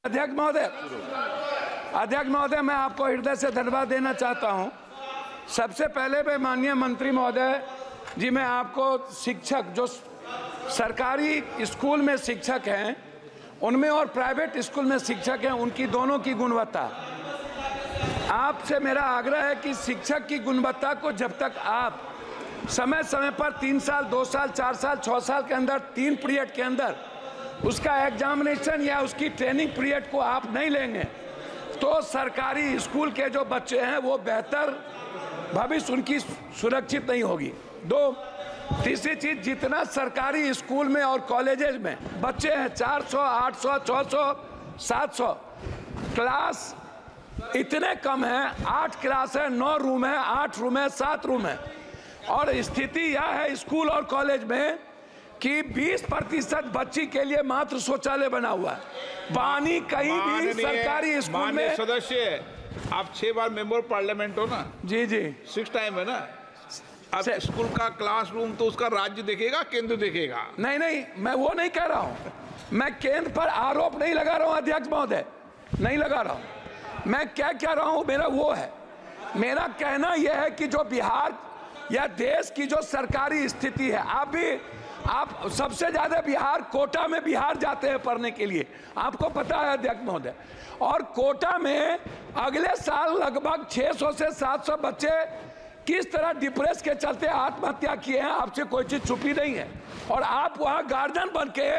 अध्यक्ष महोदय, मैं आपको हृदय से धन्यवाद देना चाहता हूं। सबसे पहले मैं माननीय मंत्री महोदय जी, मैं आपको शिक्षक जो सरकारी स्कूल में शिक्षक हैं उनमें और प्राइवेट स्कूल में शिक्षक हैं, उनकी दोनों की गुणवत्ता, आपसे मेरा आग्रह है कि शिक्षक की गुणवत्ता को जब तक आप समय समय पर 3 साल, 2 साल, 4 साल, 6 साल के अंदर 3 पीरियड के अंदर उसका एग्जामिनेशन या उसकी ट्रेनिंग पीरियड को आप नहीं लेंगे तो सरकारी स्कूल के जो बच्चे हैं वो बेहतर भविष्य उनकी सुरक्षित नहीं होगी। तीसरी चीज, जितना सरकारी स्कूल में और कॉलेजेस में बच्चे हैं 400, 800, 600, 700, क्लास इतने कम हैं। 8 क्लास है, 9 रूम है, 8 रूम है, 7 रूम है, और स्थिति यह है स्कूल और कॉलेज में कि 20% बच्ची के लिए मात्र शौचालय बना हुआ है। पानी कहीं भी सरकारी स्कूल में। सदस्य, आप 6 बार मेंबर पार्लियामेंट हो ना? जी जी, 6 टाइम है ना। अब स्कूल का क्लासरूम तो उसका राज्य देखेगा, केंद्र देखेगा? नहीं, मैं वो नहीं कह रहा हूँ। मैं केंद्र पर आरोप नहीं लगा रहा हूँ अध्यक्ष महोदय, नहीं लगा रहा हूँ। मैं क्या कह रहा हूँ, मेरा वो है, मेरा कहना यह है कि जो बिहार या देश की जो सरकारी स्थिति है, आप सबसे ज्यादा बिहार कोटा में बिहार जाते हैं पढ़ने के लिए, आपको पता है अध्यक्ष महोदय। और कोटा में अगले साल लगभग 600 से 700 बच्चे किस तरह डिप्रेस के चलते आत्महत्या किए हैं, आपसे कोई चीज छुपी नहीं है। और आप वहां गार्जियन बन के,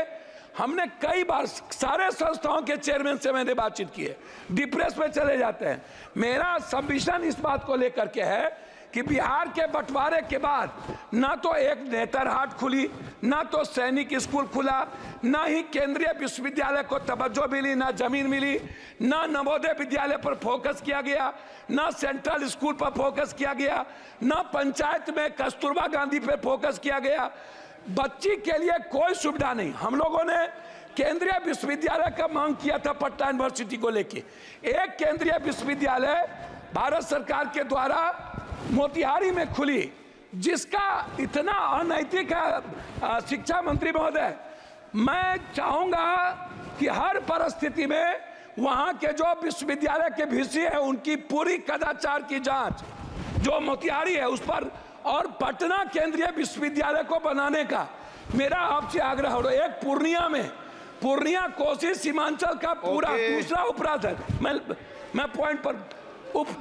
हमने कई बार सारे संस्थाओं के चेयरमैन से मैंने बातचीत की है, डिप्रेस में चले जाते हैं। मेरा सबमिशन इस बात को लेकर के है कि बिहार के बंटवारे के बाद ना तो एक नेतरहाट खुली, ना तो सैनिक स्कूल खुला, ना ही केंद्रीय विश्वविद्यालय को तवज्जो मिली, ना जमीन मिली, ना नवोदय विद्यालय पर फोकस किया गया, ना सेंट्रल स्कूल पर फोकस किया गया, ना पंचायत में कस्तूरबा गांधी पर फोकस किया गया। बच्ची के लिए कोई सुविधा नहीं। हम लोगों ने केंद्रीय विश्वविद्यालय का मांग किया था पटना यूनिवर्सिटी को लेके। एक केंद्रीय विश्वविद्यालय भारत सरकार के द्वारा मोतिहारी में खुली, जिसका इतना अनैतिक है शिक्षा मंत्री महोदय। मैं चाहूंगा कि हर परिस्थिति में वहां के जो विश्वविद्यालय के वीसी है उनकी पूरी कदाचार की जांच जो मोतिहारी है उस पर, और पटना केंद्रीय विश्वविद्यालय को बनाने का मेरा आपसे आग्रह हो। एक पूर्णिया कोसी सीमांचल का पूरा दूसरा उपराजधानी, मैं पॉइंट पर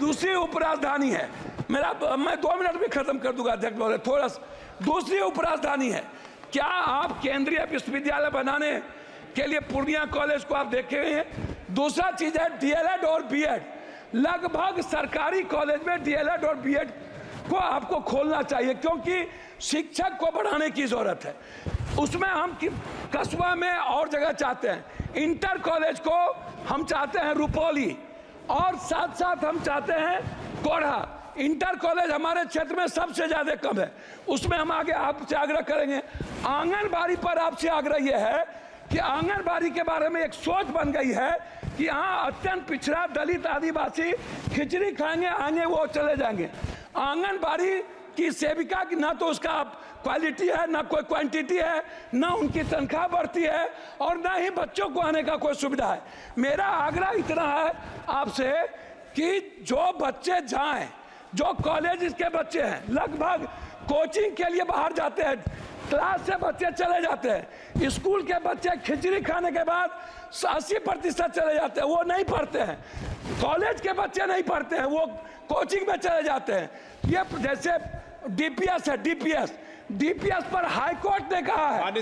दूसरी उपराजधानी है मेरा, मैं 2 मिनट में खत्म कर दूंगा अध्यक्ष महोदय, थोड़ा सा। दूसरी उपराजधानी है, क्या आप केंद्रीय विश्वविद्यालय बनाने के लिए पूर्णिया कॉलेज को आप देखे हैं? दूसरा चीज है डीएलएड और बीएड। लगभग सरकारी कॉलेज में डीएलएड और बीएड को आपको खोलना चाहिए, क्योंकि शिक्षक को बढ़ाने की जरूरत है। उसमें हम कस्बा में और जगह चाहते हैं, इंटर कॉलेज को हम चाहते हैं रुपौली, और साथ साथ हम चाहते हैं कोढ़ा। इंटर कॉलेज हमारे क्षेत्र में सबसे ज्यादा कम है, उसमें हम आगे आपसे आग्रह करेंगे। आंगनबाड़ी पर आपसे आग्रह यह है कि आंगनबाड़ी के बारे में एक सोच बन गई है कि यहाँ अत्यंत पिछड़ा दलित आदिवासी खिचड़ी खाएंगे, आगे वो चले जाएंगे। आंगनबाड़ी की सेविका की ना तो उसका क्वालिटी है, ना कोई क्वांटिटी है, ना उनकी तनख्वाह बढ़ती है, और ना ही बच्चों को आने का कोई सुविधा है। मेरा आग्रह इतना है आपसे कि जो बच्चे जाएं, जो कॉलेज के बच्चे हैं, लगभग कोचिंग के लिए बाहर जाते हैं, क्लास से बच्चे चले जाते हैं, स्कूल के बच्चे खिचड़ी खाने के बाद 80% चले जाते हैं, वो नहीं पढ़ते हैं। कॉलेज के बच्चे नहीं पढ़ते हैं, वो कोचिंग में चले जाते हैं। ये जैसे डीपीएस है, डीपीएस पर हाई कोर्ट ने कहा है,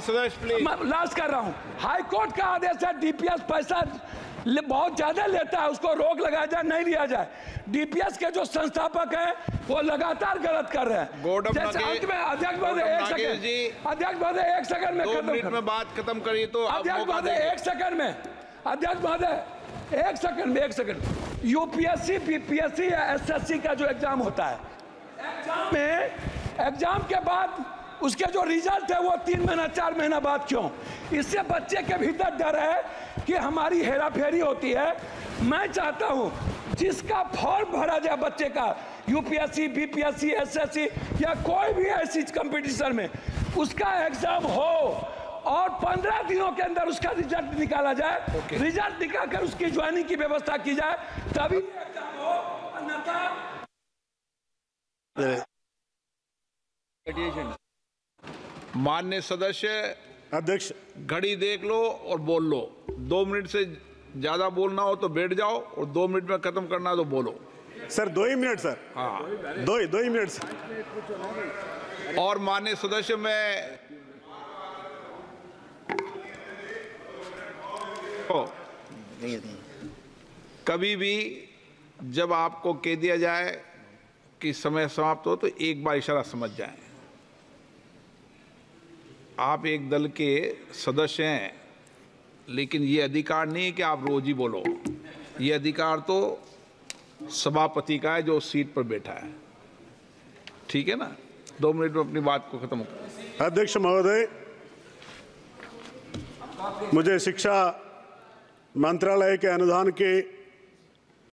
मैं लास्ट कर रहा हूं, हाई कोर्ट का आदेश है डीपीएस पैसा बहुत ज्यादा लेता है, उसको रोक लगाया जाए, नहीं लिया जाए। डीपीएस के जो संस्थापक हैं वो लगातार गलत कर रहे हैं। जैसे अंत में अध्यक्ष महोदय एक सेकंड में 2 मिनट में बात खत्म करिए तो अध्यक्ष महोदय 1 सेकंड में, अध्यक्ष महोदय 1 सेकंड। यूपीएससी, बीपीएससी या एसएससी का जो एग्जाम होता है, एग्जाम के बाद उसके जो रिजल्ट है वो 3 महीना 4 महीना बाद क्यों? इससे बच्चे के भीतर डर है कि हमारी हेराफेरी होती है। मैं चाहता हूं जिसका फॉर्म भरा जाए बच्चे का, यूपीएससी, बीपीएससी, एसएससी या कोई भी ऐसी कंपटीशन में, उसका एग्जाम हो और 15 दिनों के अंदर उसका रिजल्ट निकाला जाए। रिजल्ट निकालकर उसकी ज्वाइनिंग की व्यवस्था की जाए, तभी एग्जाम हो। अन्यथा माननीय सदस्य अध्यक्ष, घड़ी देख लो और बोल लो। 2 मिनट से ज्यादा बोलना हो तो बैठ जाओ और 2 मिनट में खत्म करना है तो बोलो। सर 2 ही मिनट सर। हाँ, 2 ही मिनट सर। और माननीय सदस्य मैं कभी भी जब आपको कह दिया जाए कि समय समाप्त हो तो एक बार इशारा समझ जाएं। आप एक दल के सदस्य हैं, लेकिन ये अधिकार नहीं है कि आप रोज ही बोलो। ये अधिकार तो सभापति का है जो सीट पर बैठा है। ठीक है ना? 2 मिनट में अपनी बात को खत्म करो। अध्यक्ष महोदय, मुझे शिक्षा मंत्रालय के अनुदान के